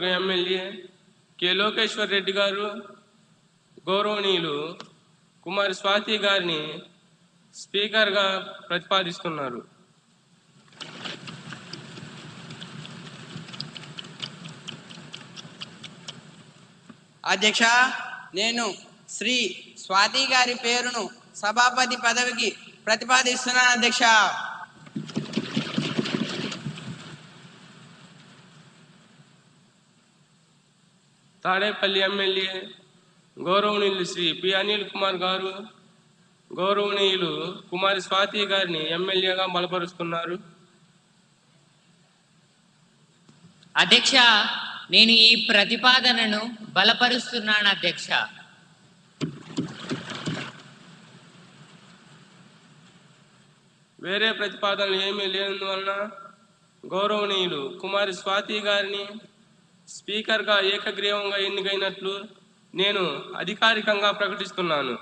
MLA K Lokeshwar Reddy గారు గౌరవనీయులు కుమారి స్వాతి గారిని స్పీకర్గా ప్రతిపాదిస్తున్నారు. అధ్యక్ష, నేను శ్రీ స్వాతి గారి పేరును సభాపతి పదవికి ప్రతిపాదిస్తున్నాను. అధ్యక్ష. తాడేపల్లి ఎమ్మెల్యే గౌరవనీయులు శ్రీ పి అనిల్ కుమార్ గారు గౌరవనీయులు కుమారి స్వాతి గారిని ఎమ్మెల్యేగా బలపరుస్తున్నారు. అధ్యక్ష, నేను ఈ ప్రతిపాదనను బలపరుస్తున్నాను. అధ్యక్ష. వేరే ప్రతిపాదనలు ఏమీ లేనందువలన గౌరవనీయులు కుమారి స్వాతి గారిని స్పీకర్గా ఏకగ్రీవంగా ఎన్నికైనట్లు నేను అధికారికంగా ప్రకటిస్తున్నాను.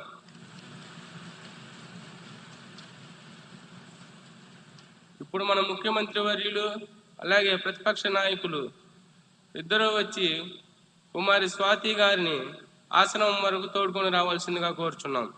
ఇప్పుడు మన ముఖ్యమంత్రి వర్యులు అలాగే ప్రతిపక్ష నాయకులు ఇద్దరూ వచ్చి కుమారి స్వాతి గారిని ఆసనం వరకు తోడుకొని రావాల్సిందిగా కోరుచున్నాం.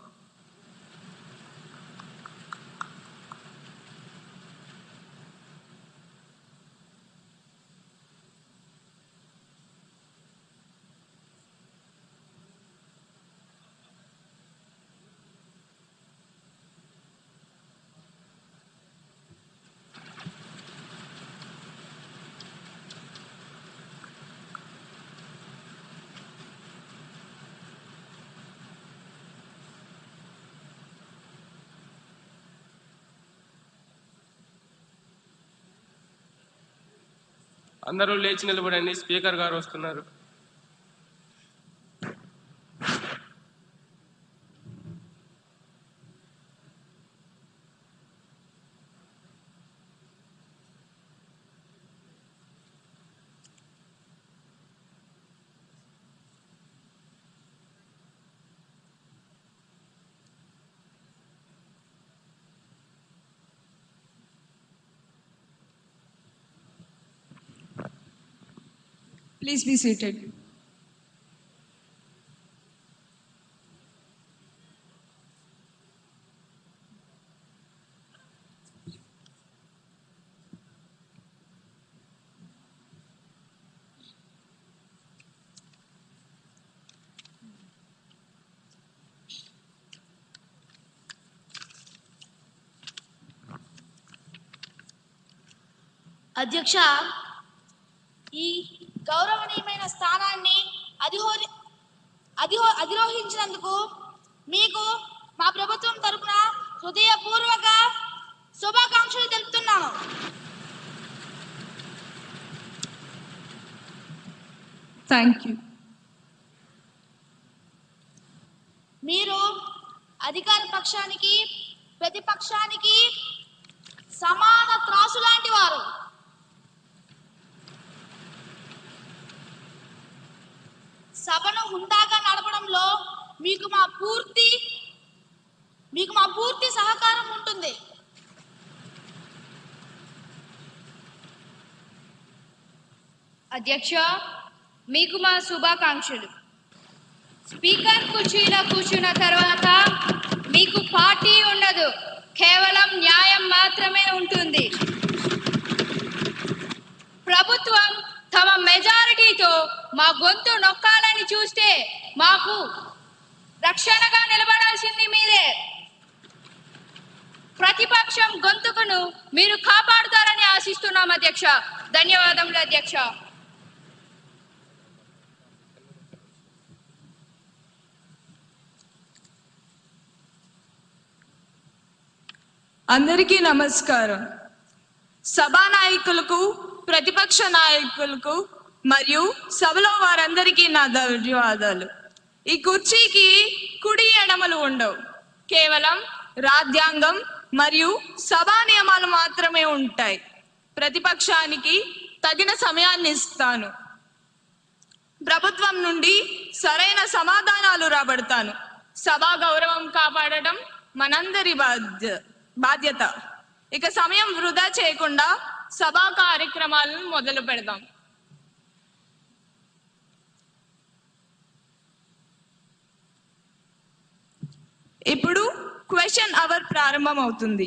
అందరూ లేచి నిలబడండి. స్పీకర్ గారు వస్తున్నారు. Please be seated. అధ్యక్ష, ఈ గౌరవనీయమైన స్థానాన్ని అధిరోహించినందుకు మీకు మా ప్రభుత్వం తరపున హృదయపూర్వక శుభాకాంక్షలు తెలుపుతున్నాను. Thank you. మీరు అధికార పక్షానికి ప్రతిపక్షానికి సమాన త్రాసు లాంటి వారు. సభను హుందాగా నడపడంలో మీకు మా పూర్తి సహకారం ఉంటుంది. అధ్యక్ష, మీకు మా శుభాకాంక్షలు. స్పీకర్ కుర్చీలో కూర్చున్న తర్వాత మీకు పార్టీ ఉండదు, కేవలం న్యాయం మాత్రమే ఉంటుంది. ప్రభుత్వం తమ మెజారిటీతో మా గొంతు నొక్కాలని చూస్తే మాకు రక్షణగా నిలబడాల్సింది మీరే. ప్రతిపక్షం గొంతుకును మీరు కాపాడుతారని ఆశిస్తున్నాం. అధ్యక్ష, ధన్యవాదములు. అధ్యక్ష. అందరికీ నమస్కారం. సభా నాయకులకు, ప్రతిపక్ష నాయకులకు మరియు సభలో వారందరికీ నా ధన్యవాదాలు. ఈ కుర్చీకి కుడి ఎడమలు ఉండవు, కేవలం రాజ్యాంగం మరియు సభా నియమాలు మాత్రమే ఉంటాయి. ప్రతిపక్షానికి తగిన సమయాన్ని ఇస్తాను. ప్రభుత్వం నుండి సరైన సమాధానాలు రాబడతాను. సభా గౌరవం కాపాడటం మనందరి బాధ్యత. ఇక సమయం వృధా చేయకుండా సభా కార్యక్రమాలను మొదలు పెడదాం. ఇప్పుడు క్వశ్చన్ అవర్ ప్రారంభం అవుతుంది.